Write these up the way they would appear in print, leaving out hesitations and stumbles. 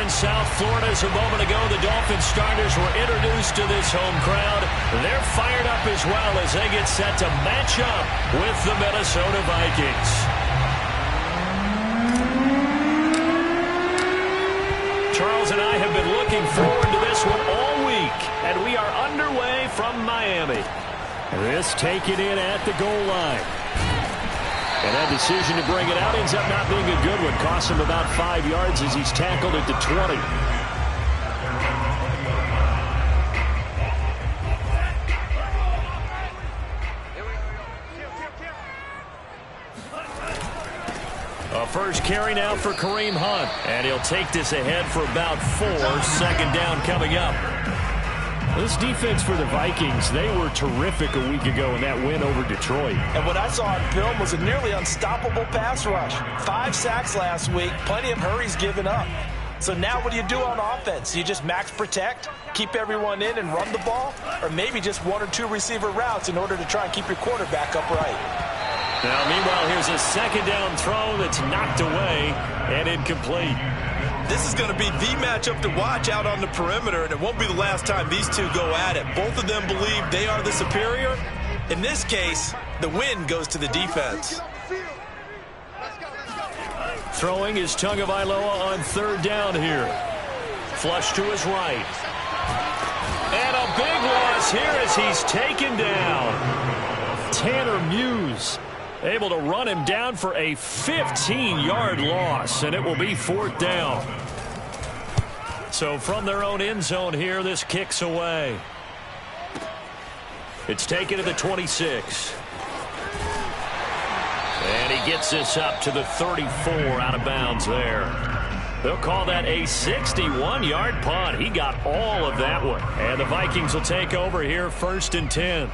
in South Florida as a moment ago, the Dolphins starters were introduced to this home crowd. They're fired up as well as they get set to match up with the Minnesota Vikings. Charles and I have been looking forward to this one all week, and we are underway from Miami. This taken in at the goal line. And that decision to bring it out ends up not being a good one. Costs him about 5 yards as he's tackled at the 20. A first carry now for Kareem Hunt. And he'll take this ahead for about 4. Second down coming up. This defense for the Vikings, they were terrific a week ago in that win over Detroit. And what I saw on film was a nearly unstoppable pass rush. 5 sacks last week, plenty of hurries given up. So now what do you do on offense? You just max protect, keep everyone in and run the ball, or maybe just 1 or 2 receiver routes in order to try and keep your quarterback upright. Now, meanwhile, here's a second down throw that's knocked away and incomplete. This is going to be the matchup to watch out on the perimeter, and it won't be the last time these two go at it. Both of them believe they are the superior. In this case, the win goes to the defense. Throwing is Tagovailoa on third down here. Flush to his right. And a big loss here as he's taken down. Tanner Muse able to run him down for a 15-yard loss, and it will be 4th down. So from their own end zone here, this kicks away. It's taken to the 26. And he gets this up to the 34 out of bounds there. They'll call that a 61-yard punt. He got all of that one. And the Vikings will take over here 1st and 10.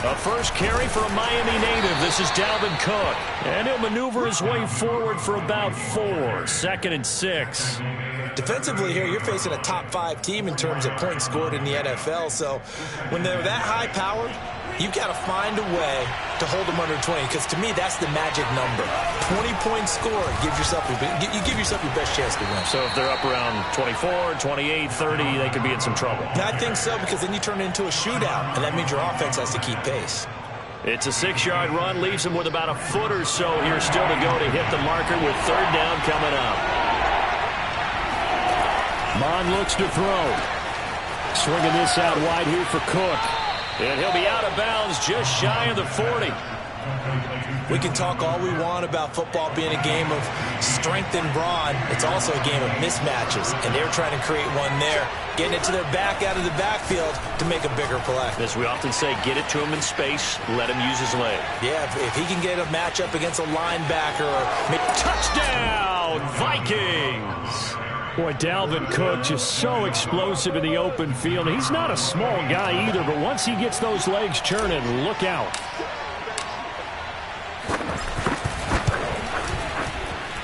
A first carry for a Miami native. This is Dalvin Cook. And he'll maneuver his way forward for about 4. 2nd and 6. Defensively here, you're facing a top 5 team in terms of points scored in the NFL. So when they're that high-powered, you've got to find a way to hold them under 20, because to me, that's the magic number. 20-point score gives yourself you give yourself your best chance to win. So if they're up around 24, 28, 30, they could be in some trouble. I think so, because then you turn it into a shootout, and that means your offense has to keep pace. It's a 6-yard run, leaves him with about a foot or so here still to go to hit the marker with 3rd down coming up. Mon looks to throw. Swinging this out wide here for Cook. And he'll be out of bounds just shy of the 40. We can talk all we want about football being a game of strength and brawn. It's also a game of mismatches, and they're trying to create one there, getting it to their back out of the backfield to make a bigger play. As we often say, get it to him in space, let him use his leg. Yeah, if he can get a matchup against a linebacker or touchdown, Vikings! Boy, Dalvin Cook just so explosive in the open field. He's not a small guy either, but once he gets those legs churning, look out.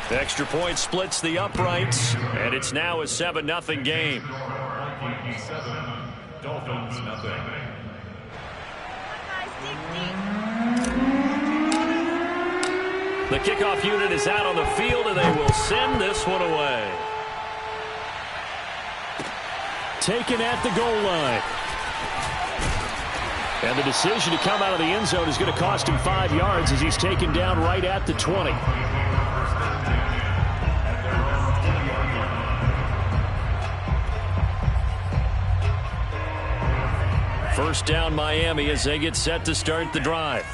The extra point splits the uprights, and it's now a 7-0 game. Dolphins, nothing. The kickoff unit is out on the field, and they will send this one away. Taken at the goal line. And the decision to come out of the end zone is going to cost him 5 yards as he's taken down right at the 20. First down Miami as they get set to start the drive.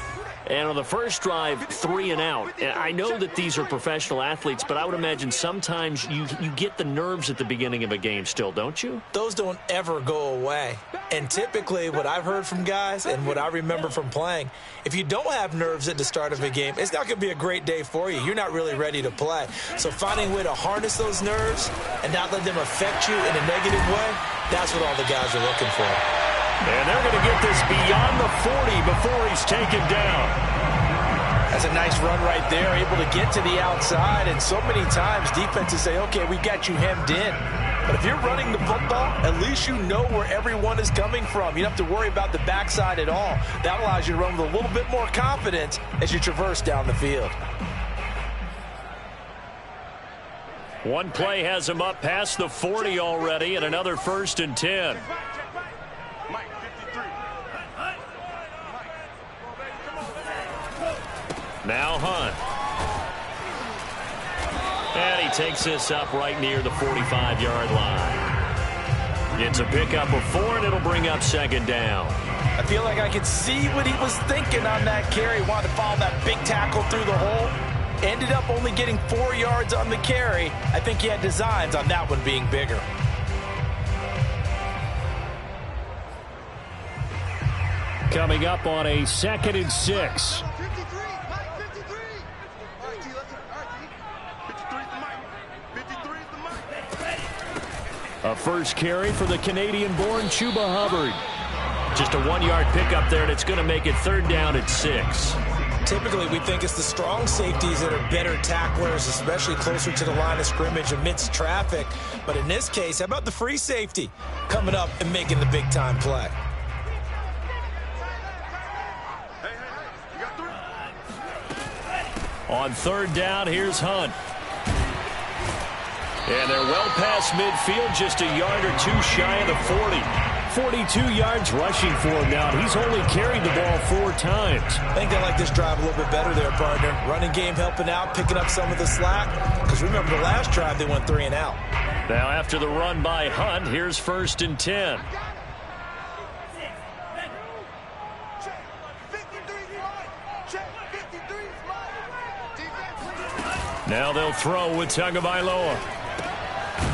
And on the first drive, 3 and out. And I know that these are professional athletes, but I would imagine sometimes you get the nerves at the beginning of a game still, don't you? Those don't ever go away. And typically what I've heard from guys and what I remember from playing, if you don't have nerves at the start of a game, it's not going to be a great day for you. You're not really ready to play. So finding a way to harness those nerves and not let them affect you in a negative way, that's what all the guys are looking for. And they're going to get this beyond the 40 before he's taken down. That's a nice run right there, able to get to the outside, and so many times defenses say, okay, we got you hemmed in. But if you're running the football, at least you know where everyone is coming from. You don't have to worry about the backside at all. That allows you to run with a little bit more confidence as you traverse down the field. One play has him up past the 40 already, and another 1st and 10. Now Hunt. And he takes this up right near the 45-yard line. It's a pickup of 4, and it'll bring up 2nd down. I feel like I could see what he was thinking on that carry. Wanted to follow that big tackle through the hole. Ended up only getting 4 yards on the carry. I think he had designs on that one being bigger. Coming up on a 2nd and 6. A first carry for the Canadian-born Chuba Hubbard. Just a 1-yard pickup there, and it's going to make it 3rd down at 6. Typically, we think it's the strong safeties that are better tacklers, especially closer to the line of scrimmage amidst traffic. But in this case, how about the free safety coming up and making the big-time play? On 3rd down, here's Hunt. And they're well past midfield, just a yard or 2 shy of the 40. 42 yards rushing for him now. He's only carried the ball 4 times. I think they like this drive a little bit better there, partner. Running game helping out, picking up some of the slack. Because remember, the last drive, they went 3 and out. Now after the run by Hunt, here's 1st and 10. Now they'll throw with Tagovailoa.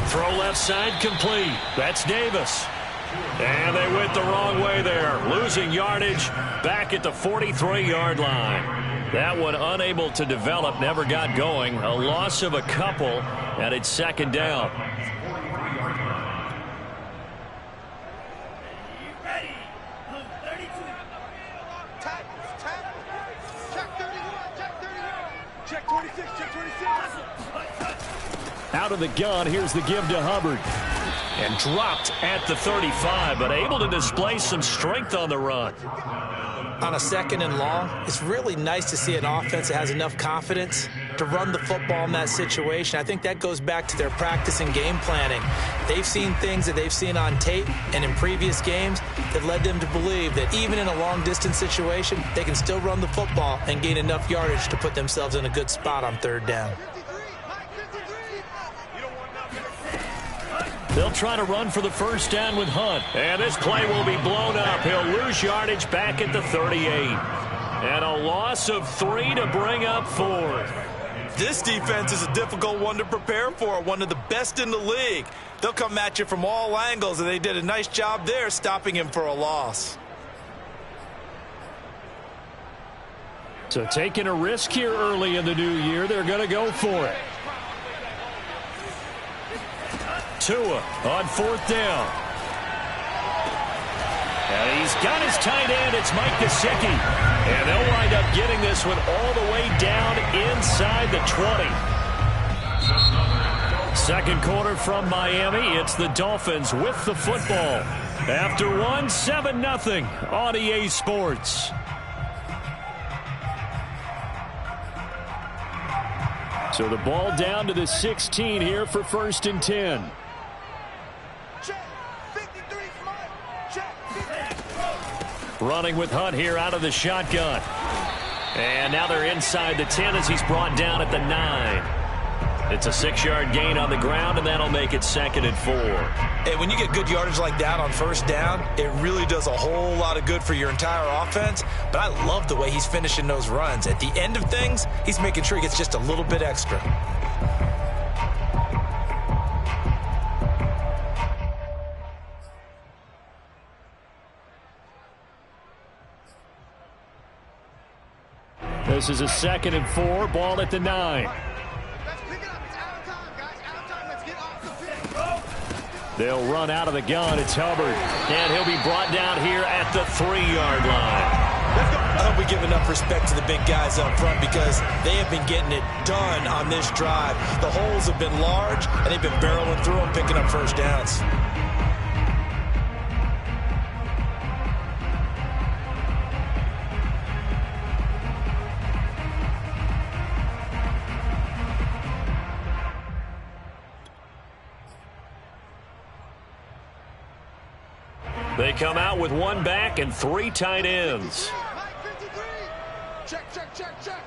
Throw left side complete. That's Davis. And they went the wrong way there. Losing yardage back at the 43-yard line. That one unable to develop, never got going. A loss of a couple, and it's 2nd down. Out of the gun, here's the give to Hubbard. And dropped at the 35, but able to display some strength on the run. On a 2nd and long, it's really nice to see an offense that has enough confidence to run the football in that situation. I think that goes back to their practice and game planning. They've seen things that they've seen on tape and in previous games that led them to believe that even in a long-distance situation, they can still run the football and gain enough yardage to put themselves in a good spot on 3rd down. They'll try to run for the 1st down with Hunt. And this play will be blown up. He'll lose yardage back at the 38. And a loss of 3 to bring up 4. This defense is a difficult one to prepare for, one of the best in the league. They'll come at you from all angles, and they did a nice job there stopping him for a loss. So taking a risk here early in the new year, they're going to go for it. Tua on 4th down. And he's got his tight end. It's Mike Gesicki. And they'll wind up getting this one all the way down inside the 20. 2nd quarter from Miami. It's the Dolphins with the football. After 7-0 on EA Sports. So the ball down to the 16 here for 1st and 10. Running with Hunt here out of the shotgun. And now they're inside the 10 as he's brought down at the 9. It's a 6-yard gain on the ground, and that'll make it 2nd and 4. Hey, when you get good yardage like that on 1st down, it really does a whole lot of good for your entire offense. But I love the way he's finishing those runs. At the end of things, he's making sure he gets just a little bit extra. This is a 2nd and 4, ball at the 9. They'll run out of the gun. It's Hubbard. And he'll be brought down here at the 3-yard line. I hope we give enough respect to the big guys up front because they have been getting it done on this drive. The holes have been large, and they've been barreling through them, picking up first downs. They come out with one back and 3 tight ends. Check, check, check, check.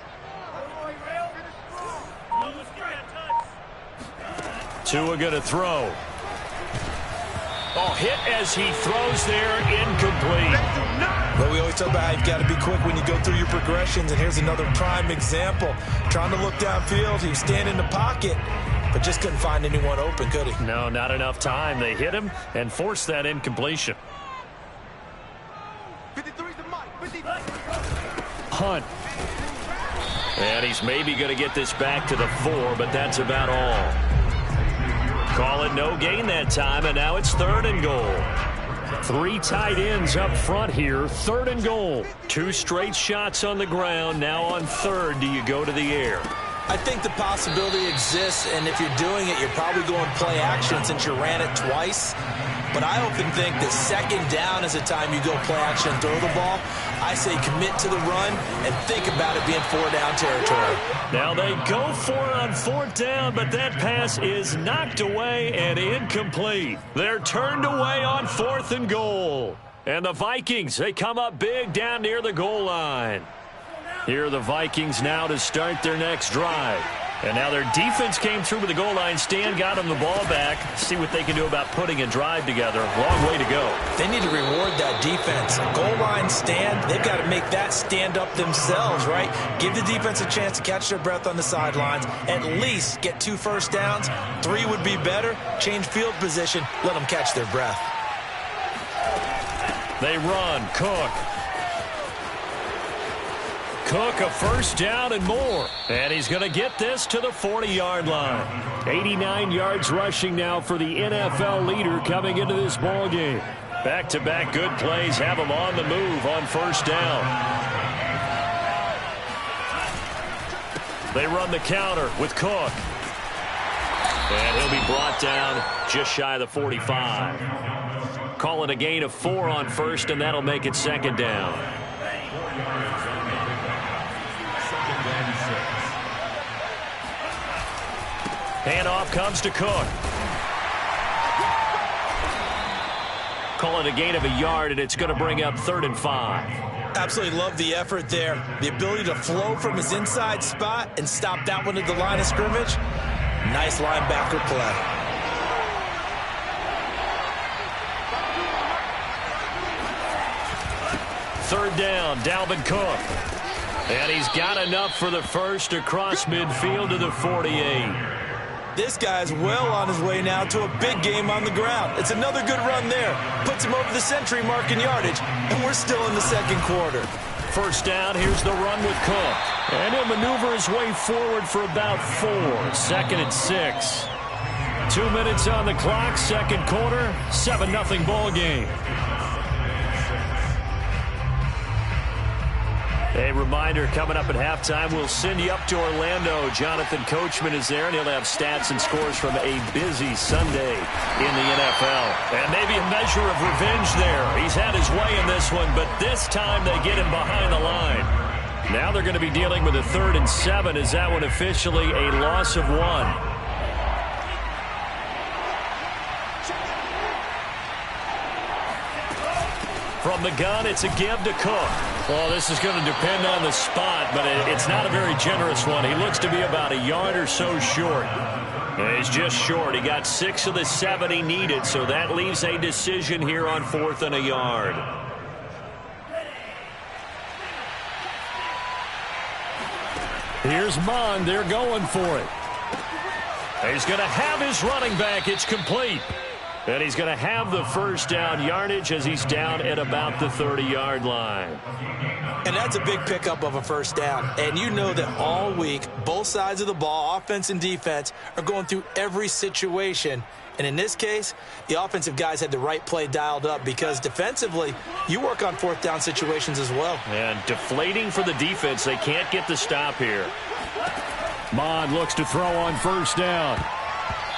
Tua going to throw. Oh, hit as he throws there, incomplete. But we always talk about how you've got to be quick when you go through your progressions, and here's another prime example. Trying to look downfield, he was standing in the pocket, but just couldn't find anyone open, could he? No, not enough time. They hit him and forced that incompletion. Hunt. And he's maybe going to get this back to the 4, but that's about all. Call it no gain that time, and now it's 3rd and goal. 3 tight ends up front here, 3rd and goal. 2 straight shots on the ground. Now on 3rd, do you go to the air? I think the possibility exists, and if you're doing it, you're probably going play action since you ran it twice. But I often think that 2nd down is the time you go play action and throw the ball. I say commit to the run and think about it being 4-down territory. Now they go for it on 4th down, but that pass is knocked away and incomplete. They're turned away on 4th and goal. And the Vikings, they come up big down near the goal line. Here are the Vikings now to start their next drive. And now their defense came through with the goal line stand, got them the ball back. See what they can do about putting a drive together. Long way to go. They need to reward that defense. A goal line stand, they've got to make that stand up themselves, right? Give the defense a chance to catch their breath on the sidelines. At least get 2 first downs. 3 would be better. Change field position. Let them catch their breath. They run. Cook, a first down and more. And he's going to get this to the 40-yard line. 89 yards rushing now for the NFL leader coming into this ball game. Back-to-back good plays have him on the move on first down. They run the counter with Cook. And he'll be brought down just shy of the 45. Call it a gain of 4 on first, and that'll make it 2nd down. Handoff comes to Cook. Call it a gain of a yard, and it's going to bring up 3rd and 5. Absolutely love the effort there. The ability to flow from his inside spot and stop that one at the line of scrimmage. Nice linebacker play. Third down, Dalvin Cook. And he's got enough for the first across midfield to the 48. This guy's well on his way now to a big game on the ground. It's another good run there. Puts him over the century mark in yardage, and we're still in the 2nd quarter. First down, here's the run with Cook. And he'll maneuver his way forward for about 4. 2nd and 6. 2 minutes on the clock, 2nd quarter, 7-0 ball game. A reminder, coming up at halftime, we'll send you up to Orlando. Jonathan Coachman is there, and he'll have stats and scores from a busy Sunday in the NFL. And maybe a measure of revenge there. He's had his way in this one, but this time they get him behind the line. Now they're going to be dealing with a 3rd and 7. Is that one officially a loss of 1? From the gun, it's a give to Cook. Well, this is going to depend on the spot, but it's not a very generous one. He looks to be about a yard or so short. And he's just short. He got 6 of the 7 he needed, so that leaves a decision here on 4th and a yard. Here's Mond. They're going for it. He's going to have his running back. It's complete. And he's going to have the first down yardage as he's down at about the 30-yard line. And that's a big pickup of a first down. And you know that all week, both sides of the ball, offense and defense, are going through every situation. And in this case, the offensive guys had the right play dialed up because defensively, you work on fourth down situations as well. And deflating for the defense. They can't get the stop here. Mond looks to throw on first down.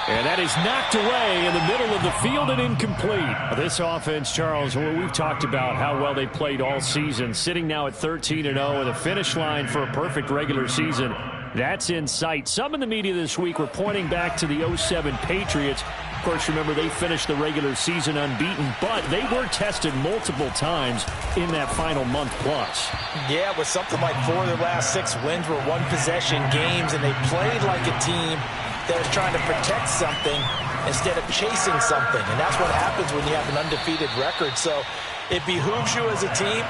And that is knocked away in the middle of the field and incomplete. This offense, Charles, we've talked about how well they played all season, sitting now at 13-0 and a finish line for a perfect regular season. That's in sight. Some in the media this week were pointing back to the 07 Patriots. Of course, remember, they finished the regular season unbeaten, but they were tested multiple times in that final month plus. Yeah, with something like 4 of their last 6 wins were one-possession games, and they played like a team that was trying to protect something instead of chasing something. And that's what happens when you have an undefeated record. So it behooves you as a team,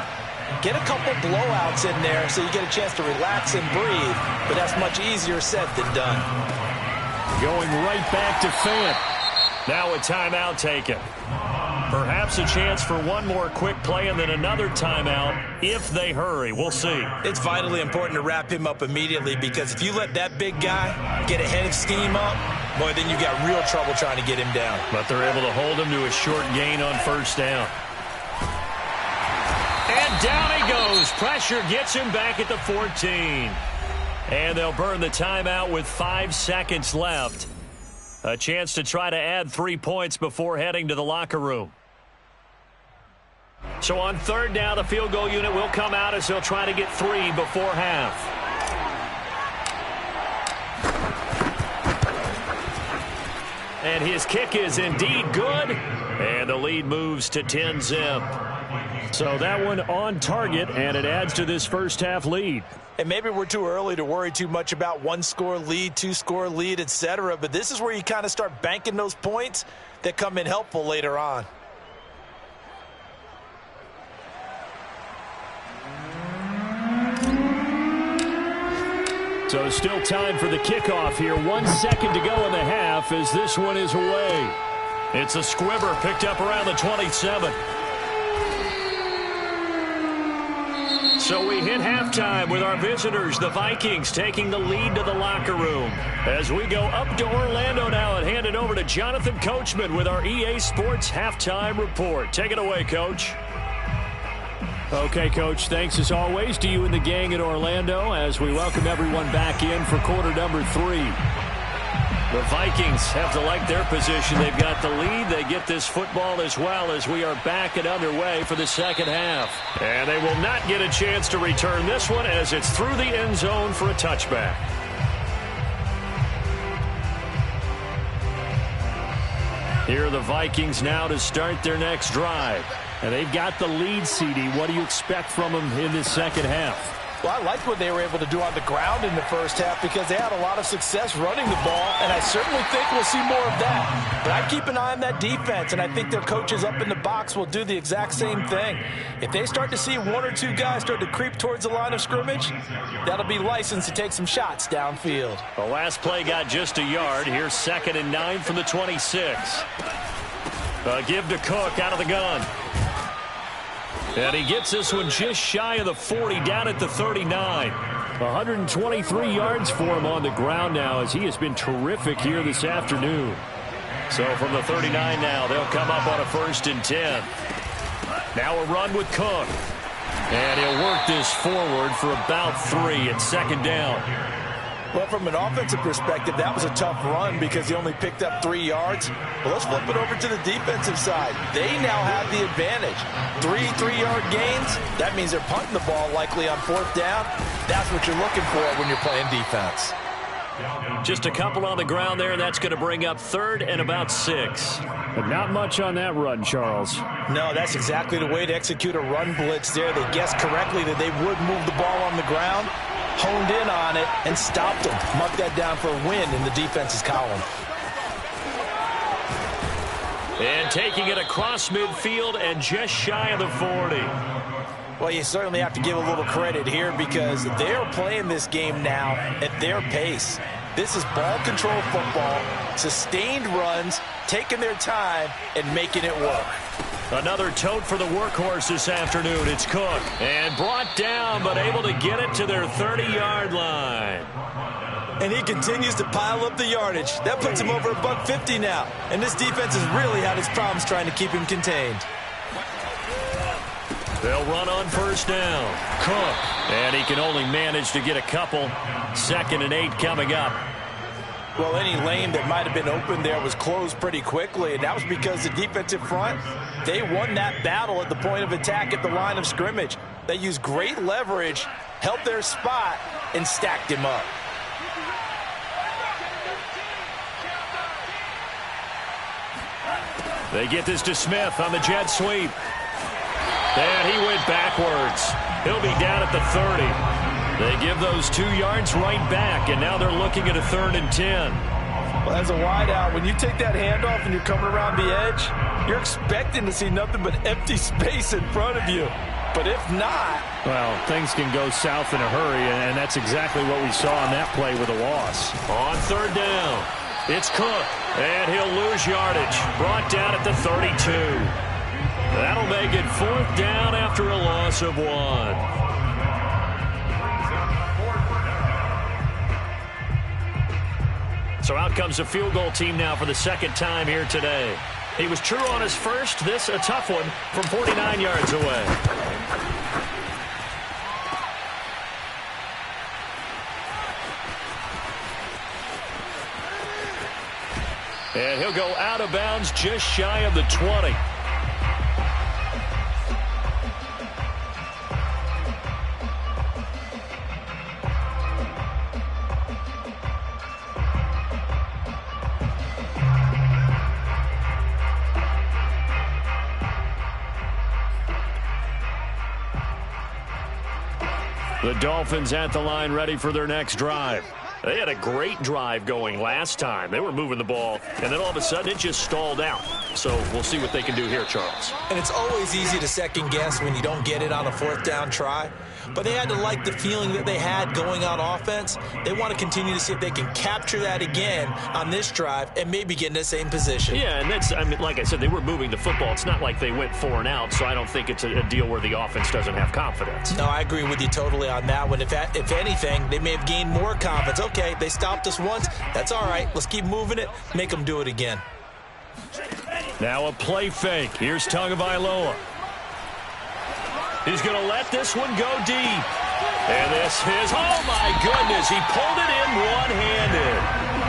get a couple blowouts in there so you get a chance to relax and breathe. But that's much easier said than done. Going right back to Fant. Now a timeout taken. Perhaps a chance for one more quick play and then another timeout if they hurry. We'll see. It's vitally important to wrap him up immediately because if you let that big guy get ahead of steam up, boy, then you got real trouble trying to get him down. But they're able to hold him to a short gain on first down. And down he goes. Pressure gets him back at the 14. And they'll burn the timeout with 5 seconds left. A chance to try to add 3 points before heading to the locker room. So on third down, the field goal unit will come out as they'll try to get 3 before half. And his kick is indeed good. And the lead moves to 10-zip. So that one on target, and it adds to this first half lead. And maybe we're too early to worry too much about 1-score lead, 2-score lead, etc. But this is where you kind of start banking those points that come in helpful later on. So still time for the kickoff here. 1 second to go in the half as this one is away. It's a squibber picked up around the 27. So we hit halftime with our visitors, the Vikings, taking the lead to the locker room. As we go up to Orlando now and hand it over to Jonathan Coachman with our EA Sports Halftime Report. Take it away, Coach. Okay, Coach, thanks as always to you and the gang in Orlando as we welcome everyone back in for quarter number 3. The Vikings have to like their position. They've got the lead. They get this football as well as we are back and underway for the second half. And they will not get a chance to return this one as it's through the end zone for a touchback. Here are the Vikings now to start their next drive. And they've got the lead, CD. What do you expect from them in this second half? Well, I like what they were able to do on the ground in the first half because they had a lot of success running the ball, and I certainly think we'll see more of that. But I keep an eye on that defense, and I think their coaches up in the box will do the exact same thing. If they start to see 1 or 2 guys start to creep towards the line of scrimmage, that'll be licensed to take some shots downfield. The last play got just a yard. Here's 2nd and 9 from the 26. Give to Cook out of the gun. And he gets this one just shy of the 40, down at the 39. 123 yards for him on the ground now as he has been terrific here this afternoon. So from the 39 now, they'll come up on a 1st and 10. Now a run with Cook. And he'll work this forward for about 3 at 2nd down. Well, from an offensive perspective, that was a tough run because he only picked up 3 yards. Well, let's flip it over to the defensive side. They now have the advantage. 3 3-yard gains, that means they're punting the ball likely on 4th down. That's what you're looking for when you're playing defense. Just a couple on the ground there, and that's going to bring up 3rd and about 6. But not much on that run, Charles. No, that's exactly the way to execute a run blitz there. They guessed correctly that they would move the ball on the ground, honed in on it, and stopped them. Mark that down for a win in the defense's column. And taking it across midfield and just shy of the 40. Well, you certainly have to give a little credit here because they're playing this game now at their pace. This is ball control football, sustained runs, taking their time, and making it work. Another tote for the workhorse this afternoon. It's Cook. And brought down, but able to get it to their 30-yard line. And he continues to pile up the yardage. That puts him over $150 now. And this defense has really had its problems trying to keep him contained. They'll run on first down. Cook. And he can only manage to get a couple. 2nd and 8 coming up. Well, any lane that might have been open there was closed pretty quickly, and that was because the defensive front, they won that battle at the point of attack at the line of scrimmage. They used great leverage, held their spot, and stacked him up. They get this to Smith on the jet sweep. And he went backwards. He'll be down at the 30. They give those 2 yards right back, and now they're looking at a 3rd and 10. Well, as a wideout, when you take that handoff and you're coming around the edge, you're expecting to see nothing but empty space in front of you. But if not... Well, things can go south in a hurry, and that's exactly what we saw on that play with a loss. On 3rd down, it's Cook, and he'll lose yardage. Brought down at the 32. That'll make it 4th down after a loss of 1. So out comes a field goal team now for the 2nd time here today. He was true on his first. This a tough one from 49 yards away. And he'll go out of bounds just shy of the 20. The Dolphins at the line ready for their next drive. They had a great drive going last time. They were moving the ball, and then all of a sudden it just stalled out. So we'll see what they can do here, Charles. And it's always easy to second guess when you don't get it on a 4th down try. But they had to like the feeling that they had going on offense. They want to continue to see if they can capture that again on this drive and maybe get in the same position. Yeah, and that's, I mean, like I said, they were moving the football. It's not like they went 4 and out, so I don't think it's a deal where the offense doesn't have confidence. No, I agree with you totally on that one. If anything, they may have gained more confidence. Okay, they stopped us once. That's all right. Let's keep moving it. Make them do it again. Now a play fake. Here's Tagovailoa. He's going to let this one go deep. And this is, oh my goodness, he pulled it in one-handed.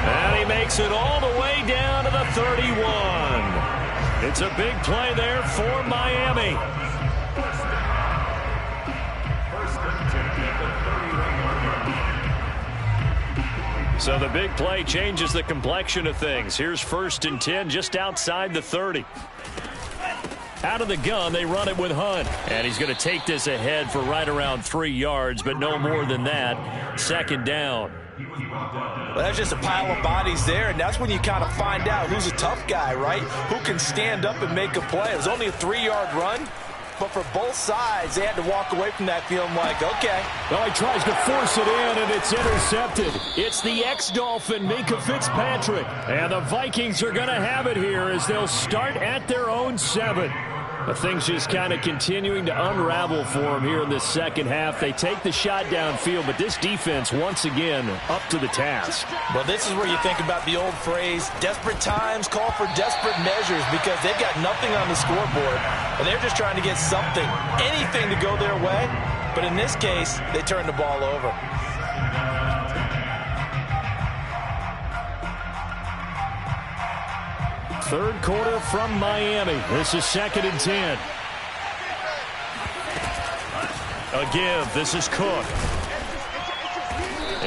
And he makes it all the way down to the 31. It's a big play there for Miami. So the big play changes the complexion of things. Here's 1st and 10 just outside the 30. Out of the gun, they run it with Hunt. And he's going to take this ahead for right around 3 yards, but no more than that. 2nd down. Well, that's just a pile of bodies there, and that's when you kind of find out who's a tough guy, right? Who can stand up and make a play. It was only a 3-yard run, but for both sides, they had to walk away from that feeling like, okay. Well, he tries to force it in, and it's intercepted. It's the ex-Dolphin, Minkah Fitzpatrick. And the Vikings are going to have it here as they'll start at their own 7. But things just kind of continuing to unravel for them here in this 2nd half. They take the shot downfield, but this defense, once again, up to the task. Well, this is where you think about the old phrase, desperate times call for desperate measures, because they've got nothing on the scoreboard, and they're just trying to get something, anything to go their way. But in this case, they turn the ball over. Third quarter from Miami. This is 2nd and 10. A give. This is Cook.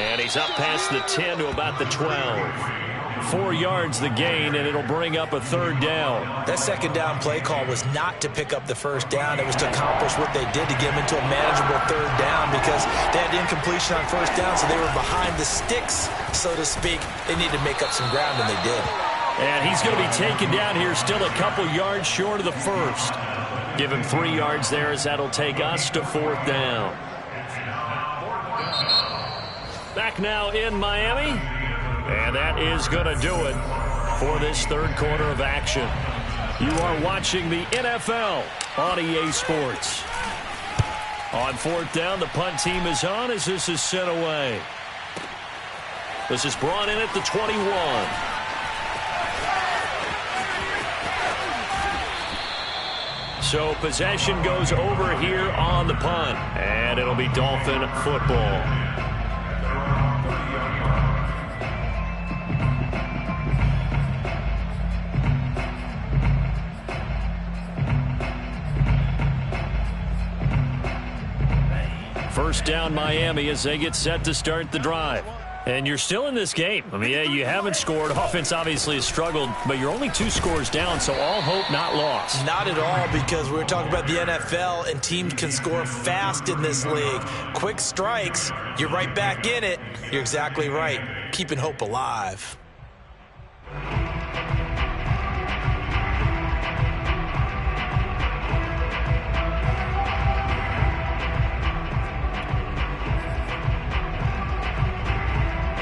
And he's up past the 10 to about the 12. 4 yards the gain, and it'll bring up a 3rd down. That 2nd down play call was not to pick up the 1st down. It was to accomplish what they did to get them into a manageable 3rd down, because they had incompletion on 1st down, so they were behind the sticks, so to speak. They needed to make up some ground, and they did. And he's going to be taken down here still a couple yards short of the 1st. Give him 3 yards there as that'll take us to 4th down. Back now in Miami. And that is going to do it for this third quarter of action. You are watching the NFL on EA Sports. On fourth down, the punt team is on as this is sent away. This is brought in at the 21. So possession goes over here on the punt, and it'll be Dolphin football. First down Miami as they get set to start the drive. And you're still in this game. I mean, yeah, you haven't scored. Offense obviously has struggled, but you're only 2 scores down, so all hope not lost. Not at all, because we were talking about the NFL, and teams can score fast in this league. Quick strikes, you're right back in it. You're exactly right. Keeping hope alive.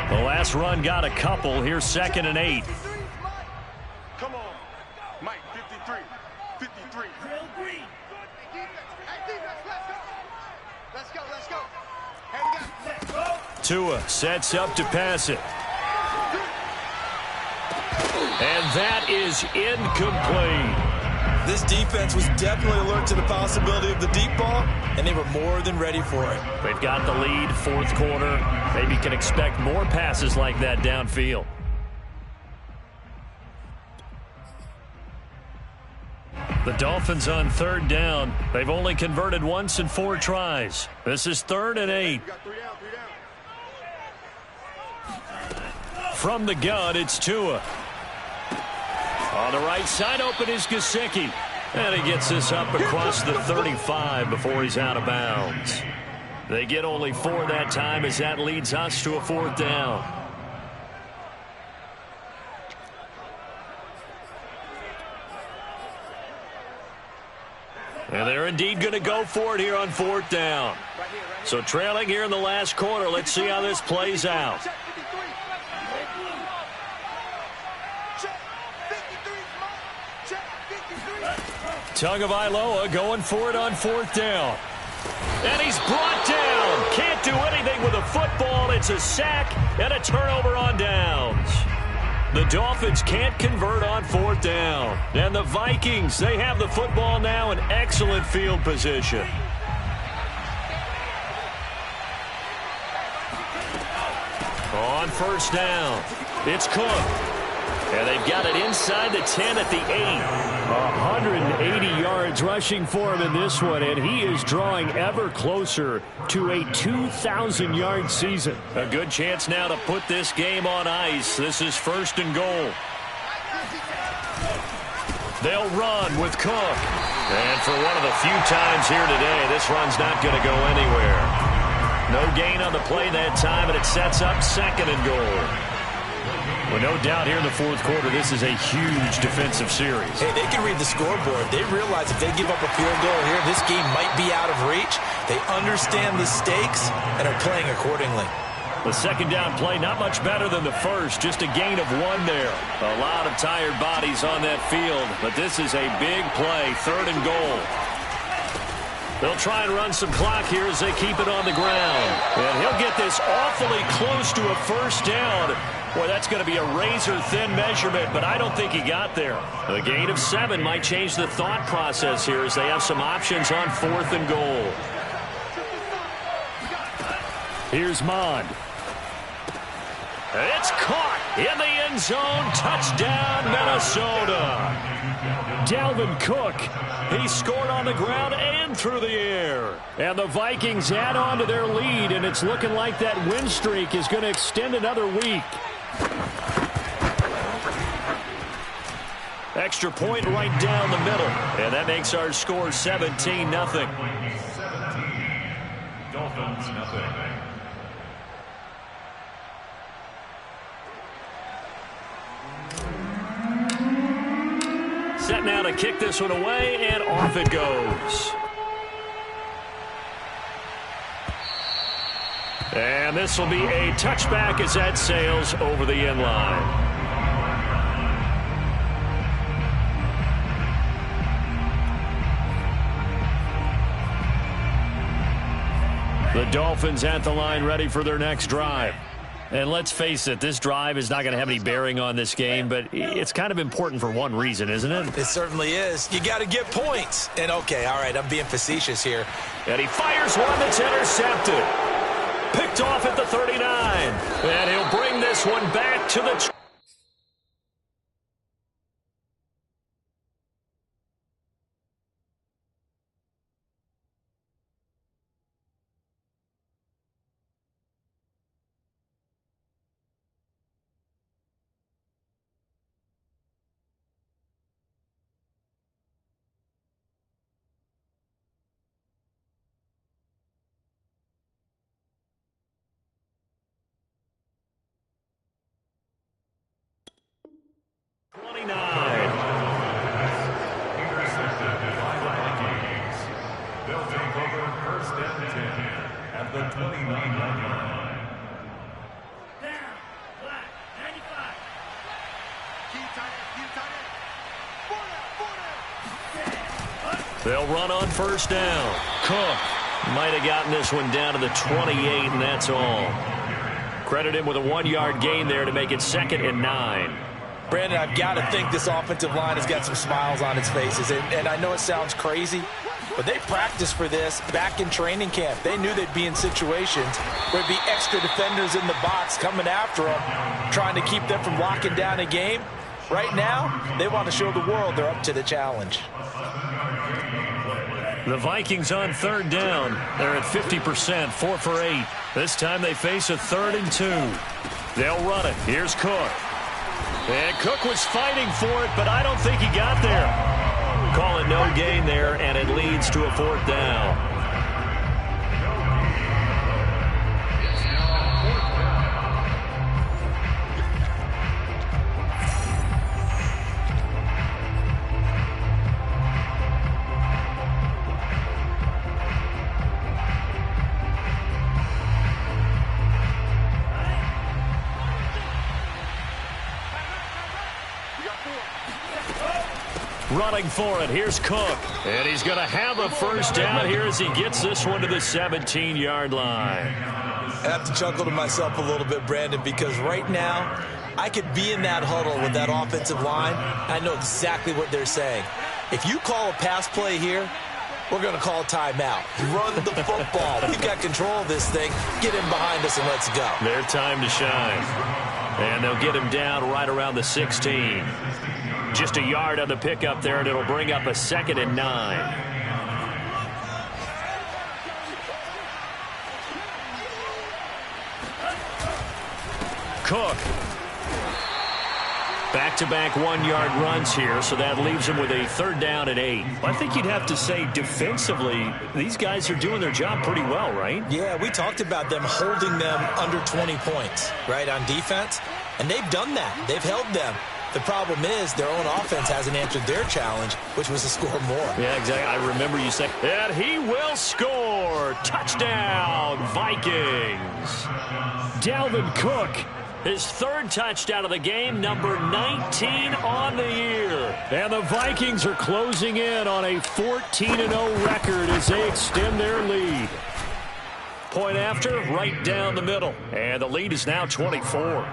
The last run got a couple. Here's 2nd and 8. Come on. Mike, 53. 53. Let's go. Let's go. Tua sets up to pass it. And that is incomplete. This defense was definitely alert to the possibility of the deep ball, and they were more than ready for it. They've got the lead, fourth quarter. Maybe can expect more passes like that downfield. The Dolphins on third down. They've only converted once in 4 tries. This is 3rd and 8. From the gun, it's Tua. On the right side, open is Gesicki. And he gets this up across the 35 before he's out of bounds. They get only 4 that time as that leads us to a 4th down. And they're indeed going to go for it here on 4th down. So trailing here in the last quarter. Let's see how this plays out. Tagovailoa going for it on 4th down. And he's brought down. Can't do anything with a football. It's a sack and a turnover on downs. The Dolphins can't convert on 4th down. And the Vikings, they have the football now in excellent field position. On 1st down, it's Cook. And they've got it inside the 10 at the 8. 180 yards rushing for him in this one, and he is drawing ever closer to a 2,000-yard season. A good chance now to put this game on ice. This is 1st and goal. They'll run with Cook. And for one of the few times here today, this run's not going to go anywhere. No gain on the play that time, and it sets up 2nd and goal. Well, no doubt here in the fourth quarter, this is a huge defensive series. Hey, they can read the scoreboard. They realize if they give up a field goal here, this game might be out of reach. They understand the stakes and are playing accordingly. The 2nd down play, not much better than the first, just a gain of 1 there. A lot of tired bodies on that field, but this is a big play, 3rd and goal. They'll try and run some clock here as they keep it on the ground. And he'll get this awfully close to a 1st down. Boy, that's going to be a razor-thin measurement, but I don't think he got there. A gain of 7 might change the thought process here as they have some options on 4th and goal. Here's Mond. It's caught in the end zone. Touchdown, Minnesota. Dalvin Cook, he scored on the ground and through the air. And the Vikings add on to their lead, and it's looking like that win streak is going to extend another week. Extra point right down the middle. And that makes our score 17-0. Dolphins, 0. Set now to kick this one away, and off it goes. And this will be a touchback as that sails over the end line. The Dolphins at the line ready for their next drive. And let's face it, this drive is not going to have any bearing on this game, but it's kind of important for one reason, isn't it? It certainly is. You got to get points. And, okay, all right, I'm being facetious here. And he fires one that's intercepted. Picked off at the 39. And he'll bring this one back to the... They'll run on first down. Cook might have gotten this one down to the 28, and that's all. Credit him with a 1-yard gain there to make it 2nd and 9. Brandon, I've got to think this offensive line has got some smiles on its faces. And I know it sounds crazy, but they practiced for this back in training camp. They knew they'd be in situations where there'd be extra defenders in the box coming after them, trying to keep them from locking down a game. Right now, they want to show the world they're up to the challenge. The Vikings on third down. They're at 50%, 4 for 8. This time they face a 3rd and 2. They'll run it. Here's Cook. And Cook was fighting for it, but I don't think he got there. Call it no gain there, and it leads to a 4th down. Running for it. Here's Cook. And he's going to have a first down here as he gets this one to the 17-yard line. I have to chuckle to myself a little bit, Brandon, because right now I could be in that huddle with that offensive line. I know exactly what they're saying. If you call a pass play here, we're going to call timeout. Run the football. We've got control of this thing. Get in behind us and let's go. Their time to shine. And they'll get him down right around the 16. Just a yard on the pickup there, and it'll bring up a 2nd and 9. Cook. Back-to-back 1-yard runs here, so that leaves him with a 3rd down and 8. I think you'd have to say defensively, these guys are doing their job pretty well, right? Yeah, we talked about them holding them under 20 points, right, on defense. And they've done that. They've held them. The problem is their own offense hasn't answered their challenge, which was to score more. Yeah, exactly. I remember you saying, and he will score. Touchdown, Vikings. Dalvin Cook, his 3rd touchdown of the game, number 19 on the year. And the Vikings are closing in on a 14-0 record as they extend their lead. Point after, right down the middle. And the lead is now 24.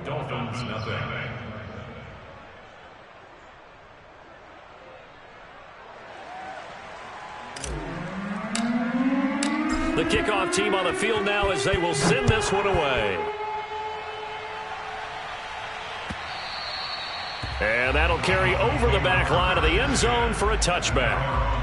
Dolphins, nothing. The kickoff team on the field now as they will send this one away. And that'll carry over the back line of the end zone for a touchback.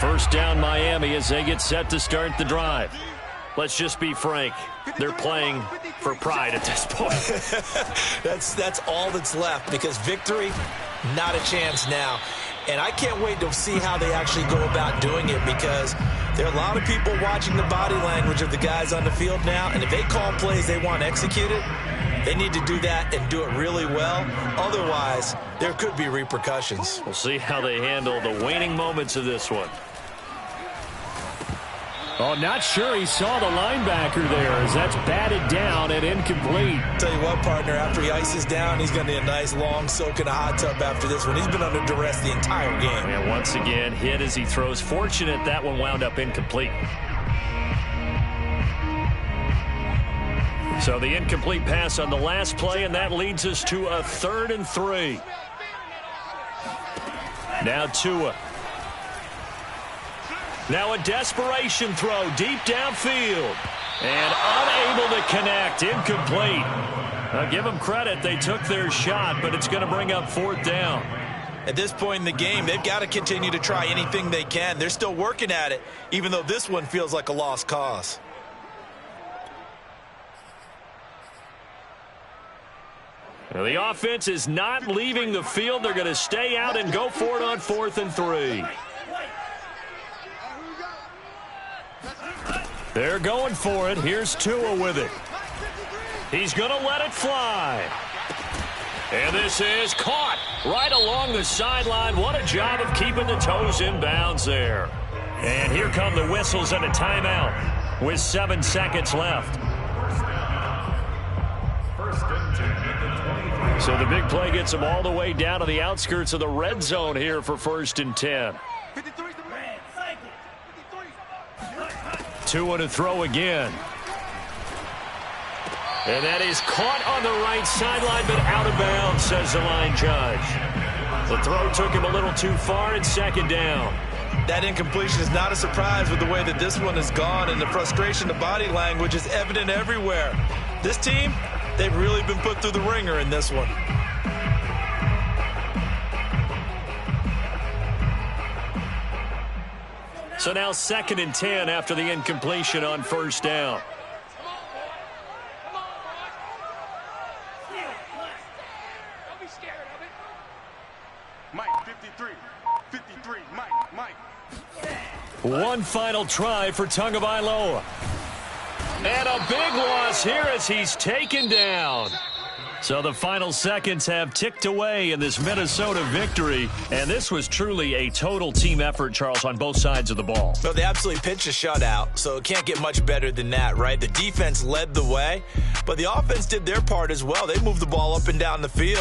First down Miami as they get set to start the drive. Let's just be frank. They're playing for pride at this point. That's all that's left, because victory, not a chance now. And I can't wait to see how they actually go about doing it, because there are a lot of people watching the body language of the guys on the field now, and if they call plays they want executed, They need to do that and do it really well. Otherwise, there could be repercussions. We'll see how they handle the waning moments of this one. Oh, not sure he saw the linebacker there as that's batted down and incomplete. Tell you what, partner, after he ices down, he's going to need a nice long soak in a hot tub after this one. He's been under duress the entire game. And once again, hit as he throws. Fortunate that one wound up incomplete. So the incomplete pass on the last play, and that leads us to a 3rd and 3. Now Tua. Now a desperation throw deep downfield. And unable to connect. Incomplete. Now give them credit. They took their shot, but it's going to bring up 4th down. At this point in the game, they've got to continue to try anything they can. They're still working at it, even though this one feels like a lost cause. Now the offense is not leaving the field. They're going to stay out and go for it on 4th and 3. They're going for it. Here's Tua with it. He's going to let it fly. And this is caught right along the sideline. What a job of keeping the toes in bounds there. And here come the whistles and a timeout with 7 seconds left. So the big play gets them all the way down to the outskirts of the red zone here for 1st and 10. Tua to throw again. And that is caught on the right sideline, but out of bounds, says the line judge. The throw took him a little too far, and 2nd down. That incompletion is not a surprise with the way that this one has gone, and the frustration, the body language is evident everywhere. This team, they've really been put through the ringer in this one. So now 2nd and 10 after the incompletion on 1st down. Mike, 53. 53. Mike. One final try for Tagovailoa. And a big loss here as he's taken down. So the final seconds have ticked away in this Minnesota victory. And this was truly a total team effort, Charles, on both sides of the ball. So they absolutely pitched a shutout, so it can't get much better than that, right? The defense led the way, but the offense did their part as well. They moved the ball up and down the field.